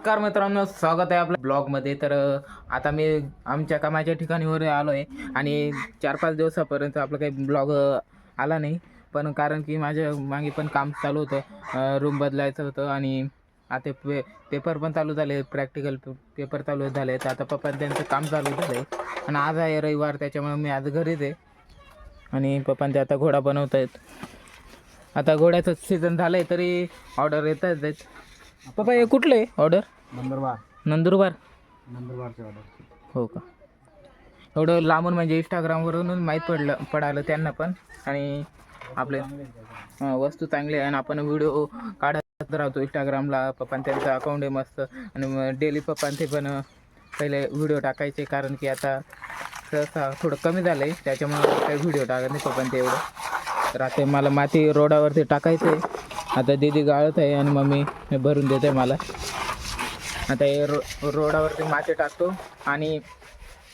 नमस्कार मित्रांनो, स्वागत आहे आपल्या ब्लॉगमध्ये. तर आता मी आमच्या कामाच्या ठिकाणीवर आलो आहे आणि 4-5 दिवसापर्यंत आपलं काही ब्लॉग आला नाही. पण कारण की माझ्या मागे पण काम चालू होतं, रूम बदलायचं होतं आणि आता पेपर पण चालू झाले, प्रॅक्टिकल पेपर चालू झाले. तर आता पप्पा त्यांचं काम चालू झालं आहे आणि आज आहे रविवार, त्याच्यामुळे मी आज घरीच आहे. आणि पप्पा ते आता घोडा बनवत आहेत. आता घोड्याचं सीझन झालं आहे तरी ऑर्डर येत आहेत. पप्पा हे कुठलं आहे ऑर्डर? नंदुरबारचे ऑर्डर. हो का? एवढं लांबून म्हणजे इंस्टाग्रामवरूनच माहीत पडालं त्यांना पण. आणि आपले वस्तू चांगली आहे आणि आपण व्हिडिओ काढत राहतो इंस्टाग्रामला. पप्पा त्यांचं अकाउंट आहे मस्त आणि डेली पप्पा ते पण पहिले व्हिडिओ टाकायचे, कारण की आता सहसा थोडं कमी झालं आहे, त्याच्यामुळे काही व्हिडिओ टाकत नाही पप्पा ते एवढं. तर आता मला माती रोडावरती टाकायचं आहे. आता दीदी गाळत आहे आणि मम्मी भरून देते मला. आता हे रोडावरती माती टाकतो आणि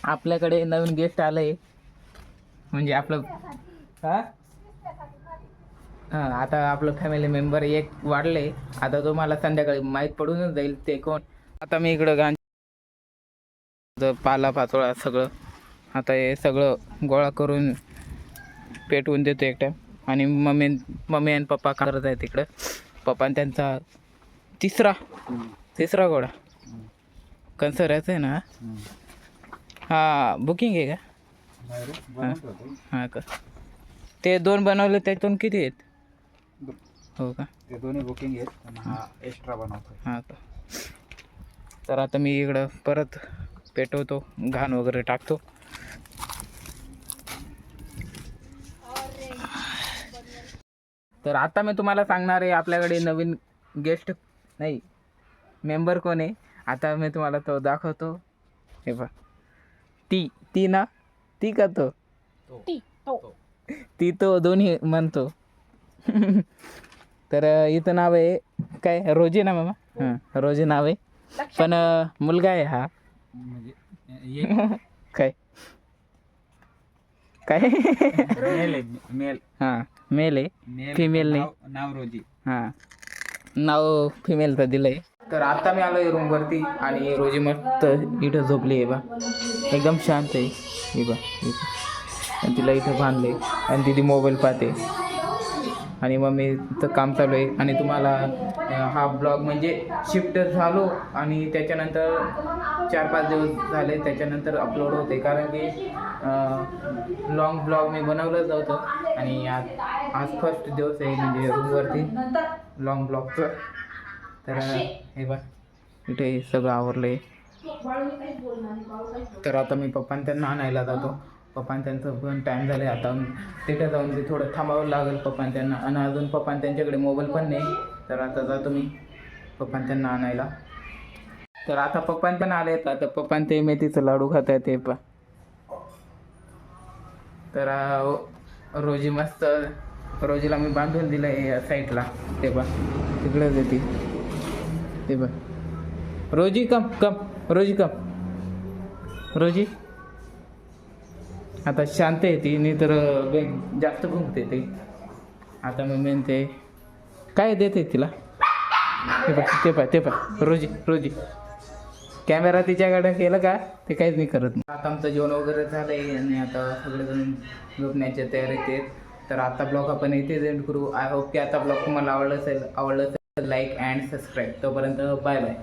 आपल्याकडे नवीन गेस्ट आलं आहे, म्हणजे आपलं हां आता आपलं फॅमिली मेंबर एक वाढले. आता तुम्हाला संध्याकाळी माहीत पडूनच जाईल ते कोण. आता मी इकडं पाला पाचोळा सगळं आता हे सगळं गोळा करून पेटवून देतो एक टाईम. आणि मम्मी आणि पप्पा करत आहेत तिकडं. पप्पा त्यांचा तिसरा घोडा कन्सरायचं आहे ना. हां बुकिंग आहे का? हां का? ते 2 बनवले त्यातून किती आहेत? हो का? ते दोन्ही बुकिंग आहेत, हा एक्स्ट्रा बनवतो. हां का? तर आता मी इकडं परत पेटवतो, घाण वगैरे टाकतो. तर आता मी तुम्हाला सांगणार आहे आपल्याकडे नवीन गेस्ट नाही मेंबर कोण आहे. आता मी तुम्हाला तो दाखवतो. हे बघ, ती ना, ती का तो ती तो दोन्ही म्हणतो. तर इथं नाव आहे काय, रोजी ना मामा? हां रोजी नाव आहे, पण मुलगा आहे हा. काय मेल हां मेल आहे, फिमेल नाही. नाव रोजी. हां नाव फिमेलचं दिलं आहे. तर आता मी आलो आहे रूमवरती आणि रोजी मस्त इथं झोपली आहे बा, एकदम शांत आहे. हे बा इथं, आणि तिला इथं बांधले आणि दिदी मोबाईल पाहते आणि मम्मीचं काम चालू आहे. आणि तुम्हाला हा ब्लॉग म्हणजे शिफ्ट झालो आणि त्याच्यानंतर 4-5 दिवस झाले, त्याच्यानंतर अपलोड होते, कारण की लॉंग ब्लॉग मी बनवलंच होतं आणि आज फर्स्ट दिवस आहे म्हणजे रूमवरती लॉंग ब्लॉगचं. तर हे बघ इथे सगळं आवरलं आहे. तर आता मी पप्पा त्यांना आणायला जातो. पप्पा त्यांचं पण टाईम झालं आहे, आता तिथे जाऊन ते थोडं थांबावं लागेल पप्पा त्यांना. आणि अजून पप्पा त्यांच्याकडे मोबाईल पण नाही, तर आता जातो मी पप्पा त्यांना आणायला. तर आता पप्पा पण आले आहेत. आता पप्पा ते मेथीचं लाडू खात आहेत ते पा. तर रोजी मस्त, रोजीला मी बांधून दिलं आहे या साईडला, ते बा तिकडंच येते ते बा. रोजी कम रोजी कम रोजी. आता शांत आहे ती, नाही तर जास्त घुमते ते. आता मी म्हणते काय देते तिला, ते पाय रोजी कॅमेरा तिच्याकडे केलं का ते काहीच नाही करत. आता आमचं जेवण वगैरे झालं आहे आणि आता सगळेजण झोपण्याच्या तयारीत आहेत. तर आता ब्लॉग आपण इथेच एंड करू. आय होप की आता ब्लॉग तुम्हाला आवडलं असेल लाईक अँड सबस्क्राईब. तोपर्यंत बाय बाय.